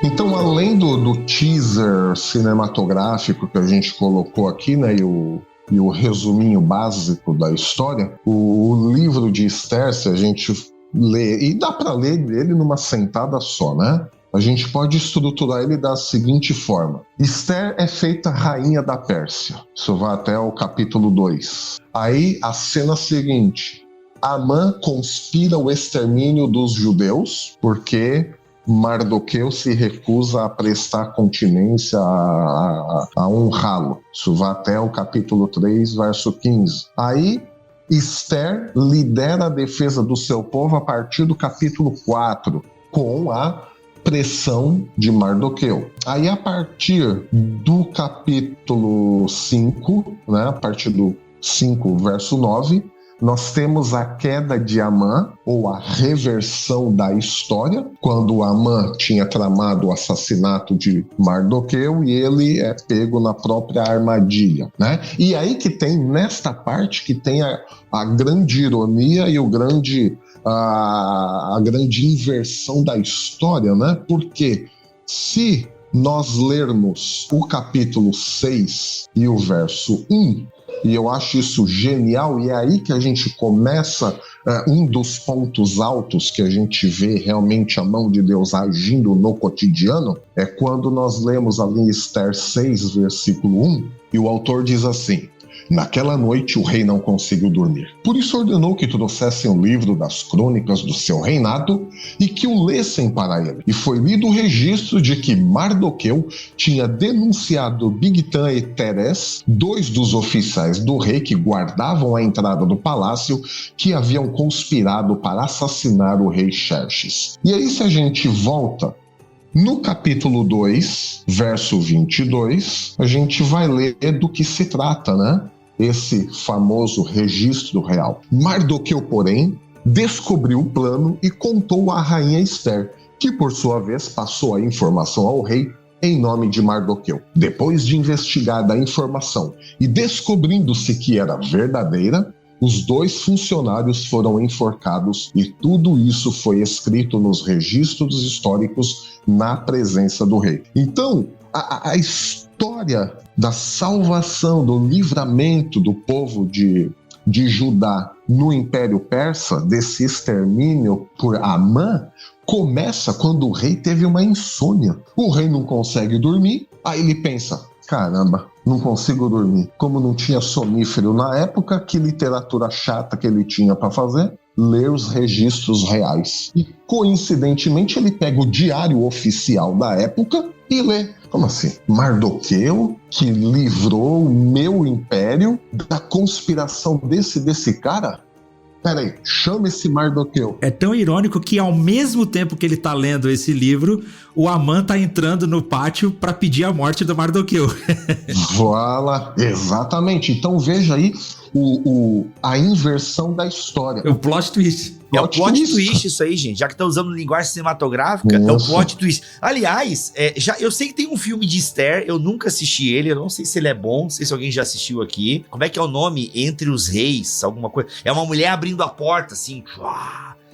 Então, além do teaser cinematográfico que a gente colocou aqui, né, e o resuminho básico da história, o livro de Esther, se a gente lê, e dá para ler ele numa sentada só, né? A gente pode estruturar ele da seguinte forma. Esther é feita rainha da Pérsia. Isso vai até o capítulo 2. Aí, a cena seguinte. Amã conspira o extermínio dos judeus, porque Mardoqueu se recusa a prestar continência, a honrá-lo. Isso vai até o capítulo 3, verso 15. Aí, Esther lidera a defesa do seu povo a partir do capítulo 4, com a pressão de Mardoqueu. Aí, a partir do capítulo 5, né, a partir do 5, verso 9, nós temos a queda de Amã, ou a reversão da história, quando Amã tinha tramado o assassinato de Mardoqueu e ele é pego na própria armadilha, né? E aí que tem, nesta parte, que tem a grande ironia e a grande inversão da história, né? Porque se nós lermos o capítulo 6 e o verso 1, e eu acho isso genial, e é aí que a gente começa um dos pontos altos que a gente vê realmente a mão de Deus agindo no cotidiano, é quando nós lemos ali em Esther 6, versículo 1, e o autor diz assim: naquela noite o rei não conseguiu dormir. Por isso ordenou que trouxessem o livro das crônicas do seu reinado e que o lessem para ele. E foi lido o registro de que Mardoqueu tinha denunciado Bigtan e Teres, dois dos oficiais do rei que guardavam a entrada do palácio, que haviam conspirado para assassinar o rei Xerxes. E aí, se a gente volta no capítulo 2, verso 22, a gente vai ler do que se trata, né? Esse famoso registro real. Mardoqueu, porém, descobriu o plano e contou à rainha Esther, que por sua vez passou a informação ao rei em nome de Mardoqueu. Depois de investigada a informação e descobrindo-se que era verdadeira, os dois funcionários foram enforcados e tudo isso foi escrito nos registros históricos na presença do rei. Então, a história da salvação, do livramento do povo de Judá no Império Persa, desse extermínio por Amã, começa quando o rei teve uma insônia. O rei não consegue dormir, aí ele pensa: caramba, não consigo dormir. Como não tinha sonífero na época, que literatura chata que ele tinha para fazer? Ler os registros reais. E, coincidentemente, ele pega o diário oficial da época e lê. Como assim? Mardoqueu, que livrou o meu império da conspiração desse cara? Peraí, chama esse Mardoqueu. É tão irônico que ao mesmo tempo que ele tá lendo esse livro, o Amã tá entrando no pátio para pedir a morte do Mardoqueu. Voilà, exatamente. Então veja aí a inversão da história. O plot twist. É o plot twist isso aí, gente. Já que tá usando linguagem cinematográfica, é o plot twist. Aliás, eu sei que tem um filme de Esther, eu nunca assisti ele, eu não sei se ele é bom, não sei se alguém já assistiu aqui. Como é que é o nome? Entre os Reis, alguma coisa. É uma mulher abrindo a porta, assim.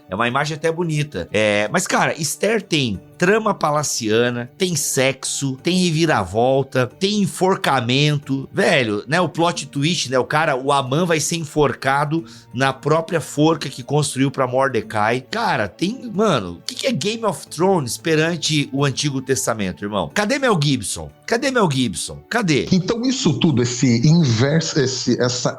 É uma imagem até bonita. Mas, cara, Esther tem trama palaciana, tem sexo, tem reviravolta, tem enforcamento. Velho, né? O plot twist, né? O Amã vai ser enforcado na própria forca que construiu pra Mordecai. Cara, tem... Mano, o que é Game of Thrones perante o Antigo Testamento, irmão? Cadê Mel Gibson? Cadê? Então isso tudo, essa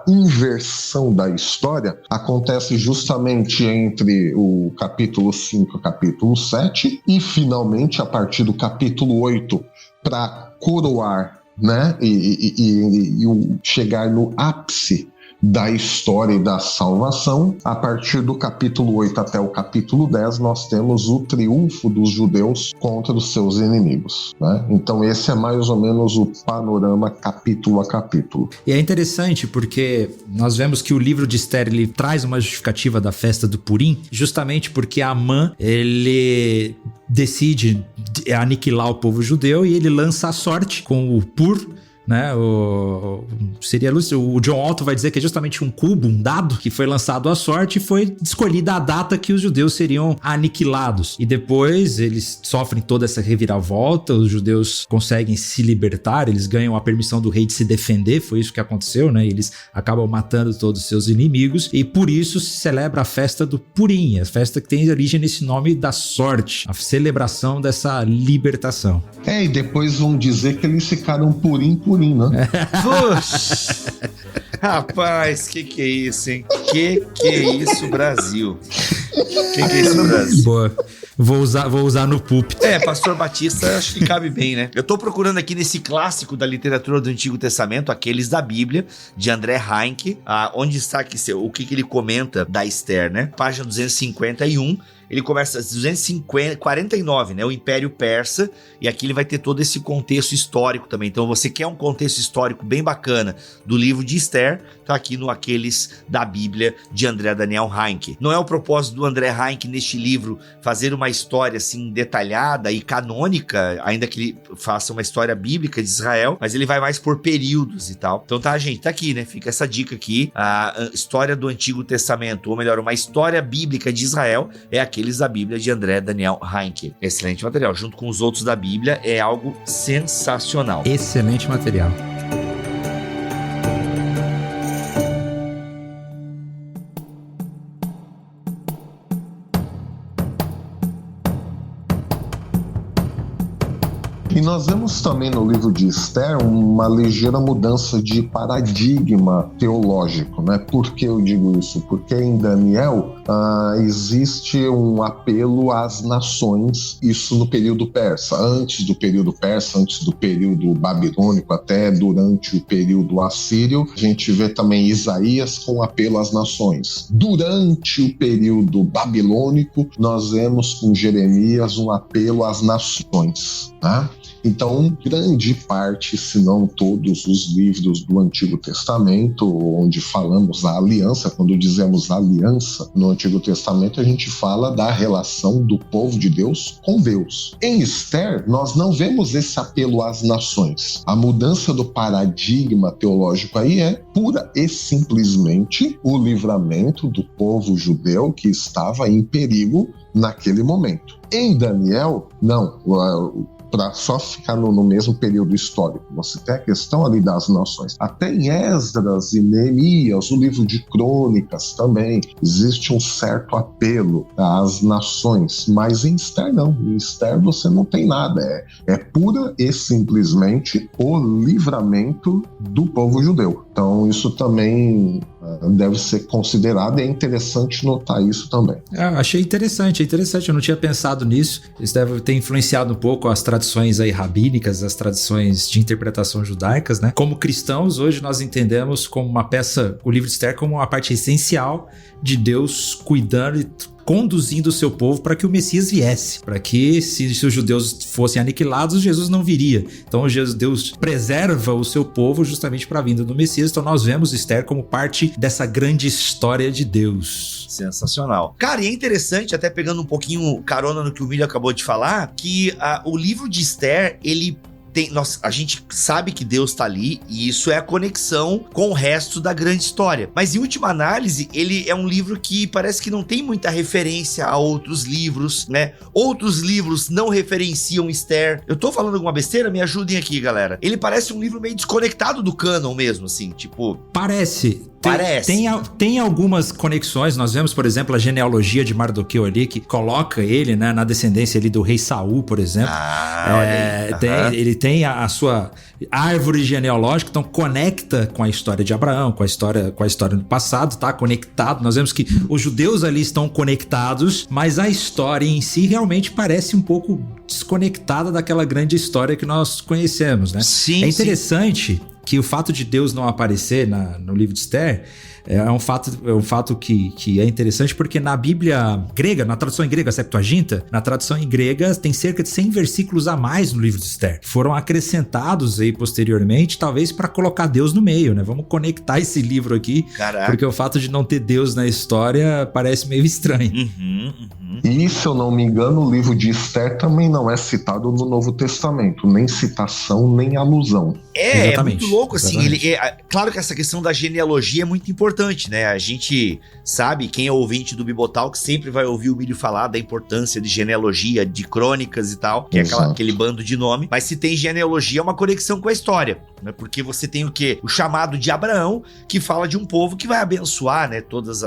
inversão da história acontece justamente entre o capítulo 5 e o capítulo 7 e finalmente a partir do capítulo 8 para coroar, né, e chegar no ápice da história e da salvação. A partir do capítulo 8 até o capítulo 10, nós temos o triunfo dos judeus contra os seus inimigos, né? Então esse é mais ou menos o panorama capítulo a capítulo. E é interessante porque nós vemos que o livro de Esther, ele traz uma justificativa da festa do Purim, justamente porque Amã, ele decide aniquilar o povo judeu e ele lança a sorte com o Pur, né? O John Otto vai dizer que é justamente um cubo, um dado que foi lançado à sorte e foi escolhida a data que os judeus seriam aniquilados. E depois eles sofrem toda essa reviravolta, os judeus conseguem se libertar, eles ganham a permissão do rei de se defender, foi isso que aconteceu, né? Eles acabam matando todos os seus inimigos e por isso se celebra a festa do Purim, a festa que tem origem nesse nome da sorte, a celebração dessa libertação. E depois vão dizer que eles ficaram purim, né? Puxa, rapaz, que é isso, hein? Que é isso, Brasil? Que é isso, Brasil? Boa. Vou usar no púlpito. Pastor Batista, acho que cabe bem, né? Eu tô procurando aqui nesse clássico da literatura do Antigo Testamento, Aqueles da Bíblia, de André Heinck, onde está aqui o que ele comenta da Esther, né? Página 251. Ele começa 249, né? O Império Persa, e aqui ele vai ter todo esse contexto histórico também. Então, você quer um contexto histórico bem bacana do livro de Esther, tá aqui no Aqueles da Bíblia, de André Daniel Heinck. Não é o propósito do André Heinck neste livro fazer uma história assim detalhada e canônica, ainda que ele faça uma história bíblica de Israel, mas ele vai mais por períodos e tal. Então tá, gente, tá aqui, né? Fica essa dica aqui, a história do Antigo Testamento, ou melhor, uma história bíblica de Israel, é Aqueles da Bíblia, de André Daniel Heinck. Excelente material, junto com os outros da Bíblia, é algo sensacional. Excelente material. E nós vemos também no livro de Esther uma ligeira mudança de paradigma teológico, né? Por que eu digo isso? Porque em Daniel existe um apelo às nações, isso no período persa, antes do período persa, antes do período babilônico, até durante o período assírio. A gente vê também Isaías com apelo às nações. Durante o período babilônico, nós vemos com Jeremias um apelo às nações, né? Então, grande parte, se não todos os livros do Antigo Testamento, onde falamos da aliança, quando dizemos aliança no Antigo Testamento, a gente fala da relação do povo de Deus com Deus. Em Esther, nós não vemos esse apelo às nações. A mudança do paradigma teológico aí é pura e simplesmente o livramento do povo judeu que estava em perigo naquele momento. Em Daniel, não. Para só ficar no mesmo período histórico. Você tem a questão ali das nações. Até em Esdras e Neemias, o livro de Crônicas também, existe um certo apelo às nações. Mas em Esther não. Em Esther você não tem nada. É pura e simplesmente o livramento do povo judeu. Então isso também deve ser considerado, e é interessante notar isso também. Achei interessante, eu não tinha pensado nisso. Isso deve ter influenciado um pouco as tradições aí rabínicas, as tradições de interpretação judaicas, né? Como cristãos, hoje nós entendemos como uma peça, o livro de Esther, como uma parte essencial de Deus cuidando e conduzindo o seu povo para que o Messias viesse, para que se os judeus fossem aniquilados, Jesus não viria. Então Deus preserva o seu povo justamente para a vinda do Messias. Então nós vemos Esther como parte dessa grande história de Deus. Sensacional. Cara, e é interessante, até pegando um pouquinho carona no que o Milho acabou de falar, que o livro de Esther, ele a gente sabe que Deus tá ali e isso é a conexão com o resto da grande história. Mas em última análise, ele é um livro que parece que não tem muita referência a outros livros, né? Outros livros não referenciam Esther. Eu tô falando alguma besteira? Me ajudem aqui, galera. Ele parece um livro meio desconectado do cânon mesmo, assim, tipo... Parece. Parece. Tem algumas conexões. Nós vemos, por exemplo, a genealogia de Mardoqueu ali, que coloca ele, né, na descendência ali do rei Saul, por exemplo. Olha aí. Ele tem a sua árvore genealógica, então conecta com a história de Abraão, com a história do passado, tá conectado. Nós vemos que os judeus ali estão conectados, mas a história em si realmente parece um pouco desconectada daquela grande história que nós conhecemos, né? Sim, é interessante que o fato de Deus não aparecer no livro de Esther é um fato que é interessante, porque na Bíblia grega, na tradução em grega, Septuaginta, na tradução em grega tem cerca de 100 versículos a mais no livro de Esther. Foram acrescentados aí posteriormente, talvez para colocar Deus no meio, né? Vamos conectar esse livro aqui, Caraca. Porque o fato de não ter Deus na história parece meio estranho. E, se eu não me engano, o livro de Esther também não é citado no Novo Testamento, nem citação, nem alusão. É muito louco, assim. Claro que essa questão da genealogia é muito importante, né? A gente sabe, quem é ouvinte do Bibotalk sempre vai ouvir o Milho falar da importância de genealogia, de crônicas e tal, que é aquele bando de nome. Mas se tem genealogia, é uma conexão com a história, né? Porque você tem o quê? O chamado de Abraão, que fala de um povo que vai abençoar, né?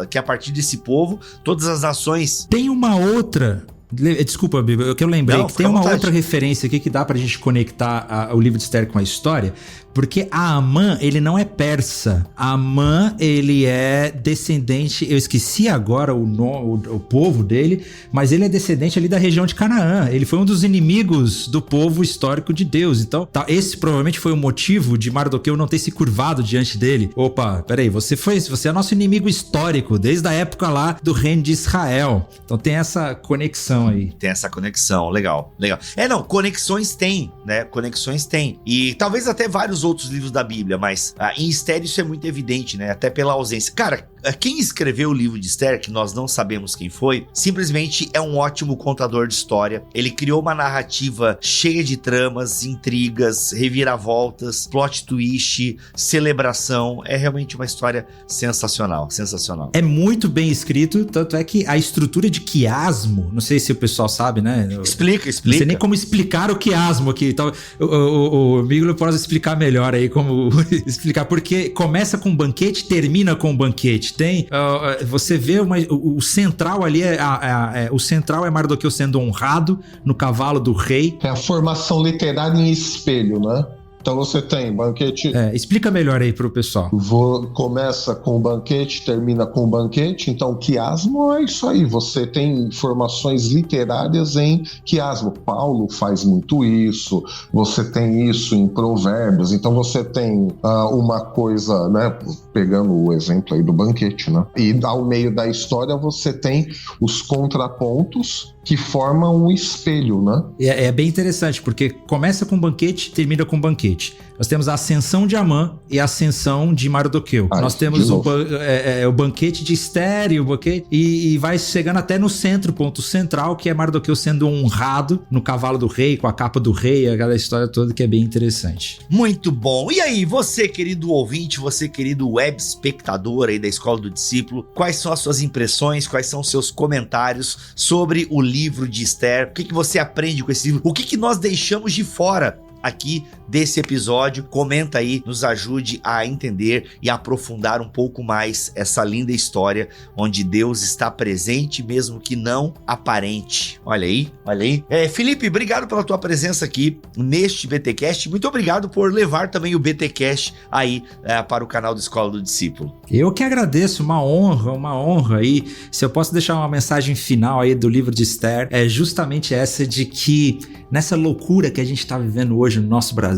Que a partir desse povo, todas as nações... Tem uma outra... Desculpa, Bíblia, eu lembrei que tem uma outra referência aqui que dá pra gente conectar o livro de Esther com a história, porque Amã, ele não é persa. Amã, ele é descendente, eu esqueci agora o povo dele, mas ele é descendente ali da região de Canaã. Ele foi um dos inimigos do povo histórico de Deus. Então, esse provavelmente foi o motivo de Mardoqueu não ter se curvado diante dele. Opa, peraí, você é nosso inimigo histórico, desde a época lá do reino de Israel. Então tem essa conexão aí. Tem essa conexão, legal. Conexões tem, né? Conexões tem. E talvez até vários outros livros da Bíblia, mas em Esther isso é muito evidente, né? Até pela ausência. Cara, quem escreveu o livro de Esther, que nós não sabemos quem foi, simplesmente é um ótimo contador de história. Ele criou uma narrativa cheia de tramas, intrigas, reviravoltas, plot twist, celebração. É realmente uma história sensacional, sensacional. É muito bem escrito, tanto é que a estrutura de quiasmo, não sei se o pessoal sabe, né? Explica. Não sei nem como explicar o quiasmo aqui. Então, o Miguel pode explicar melhor aí como explicar, porque começa com um banquete, termina com um banquete. Tem, você vê o central ali, o central é Mardoqueu sendo honrado no cavalo do rei. É a formação literária em espelho, né? Então você tem banquete... explica melhor aí pro pessoal. Começa com o banquete, termina com o banquete. Então, quiasmo é isso aí. Você tem informações literárias em quiasmo. Paulo faz muito isso. Você tem isso em Provérbios. Então, você tem uma coisa, né? Pegando o exemplo aí do banquete, né? E ao meio da história, você tem os contrapontos que formam um espelho, né? É bem interessante, porque começa com banquete, termina com banquete. Nós temos a ascensão de Amã e a ascensão de Mardoqueu. Nós temos o banquete de Esther e vai chegando até no centro, ponto central, que é Mardoqueu sendo honrado no cavalo do rei, com a capa do rei, aquela história toda que é bem interessante. Muito bom. E aí, você, querido ouvinte, você, querido web espectador aí da Escola do Discípulo, quais são as suas impressões, quais são os seus comentários sobre o livro de Esther? O que você aprende com esse livro? O que nós deixamos de fora aqui desse episódio? Comenta aí, nos ajude a entender e aprofundar um pouco mais essa linda história onde Deus está presente, mesmo que não aparente. Olha aí. Felipe, obrigado pela tua presença aqui neste BTcast. Muito obrigado por levar também o BTcast aí para o canal da Escola do Discípulo. Eu que agradeço, uma honra aí. Se eu posso deixar uma mensagem final aí do livro de Esther, é justamente essa de que nessa loucura que a gente está vivendo hoje no nosso Brasil,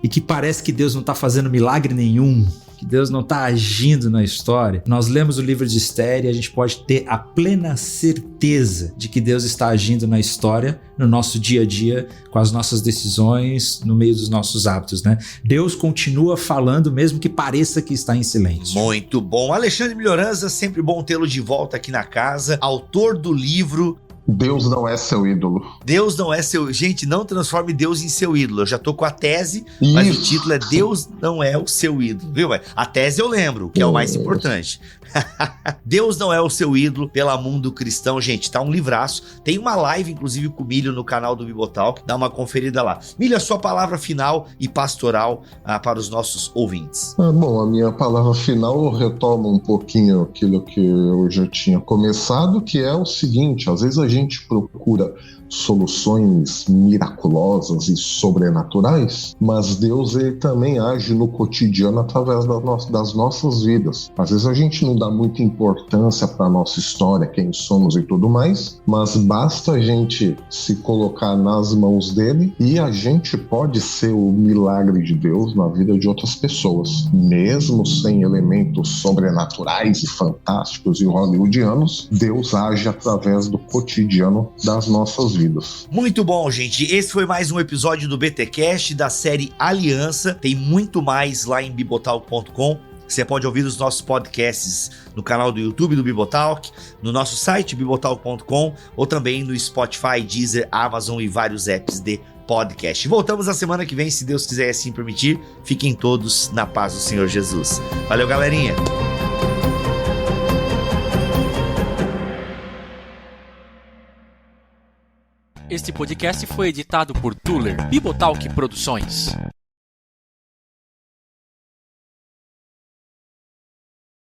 e que parece que Deus não está fazendo milagre nenhum, que Deus não está agindo na história, nós lemos o livro de Esther e a gente pode ter a plena certeza de que Deus está agindo na história, no nosso dia a dia, com as nossas decisões, no meio dos nossos hábitos, né? Deus continua falando, mesmo que pareça que está em silêncio. Muito bom. Alexandre Melhoranza, sempre bom tê-lo de volta aqui na casa, autor do livro Deus não é seu ídolo. Deus não é seu... Gente, não transforme Deus em seu ídolo. Eu já tô com a tese, mas o título é Deus não é o seu ídolo, viu? A tese eu lembro, que é o mais importante. Deus não é o seu ídolo pela Mundo Cristão. Gente, tá um livraço. Tem uma live, inclusive, com o Milho no canal do Bibotalk. Dá uma conferida lá. Milho, a sua palavra final e pastoral para os nossos ouvintes. Bom, a minha palavra final retoma um pouquinho aquilo que eu já tinha começado, que é o seguinte: às vezes a gente procura soluções miraculosas e sobrenaturais, mas Deus ele também age no cotidiano através das nossas vidas. Às vezes a gente não dá muita importância para a nossa história, quem somos e tudo mais, mas basta a gente se colocar nas mãos dele e a gente pode ser o milagre de Deus na vida de outras pessoas, mesmo sem elementos sobrenaturais e fantásticos e hollywoodianos. Deus age através do cotidiano das nossas vidas. Muito bom, gente. Esse foi mais um episódio do BTcast da série Aliança. Tem muito mais lá em bibotalk.com. Você pode ouvir os nossos podcasts no canal do YouTube do Bibotalk, no nosso site bibotalk.com ou também no Spotify, Deezer, Amazon e vários apps de podcast. Voltamos na semana que vem, se Deus quiser assim permitir. Fiquem todos na paz do Senhor Jesus. Valeu, galerinha! Este podcast foi editado por Tuller Bibotalk Produções.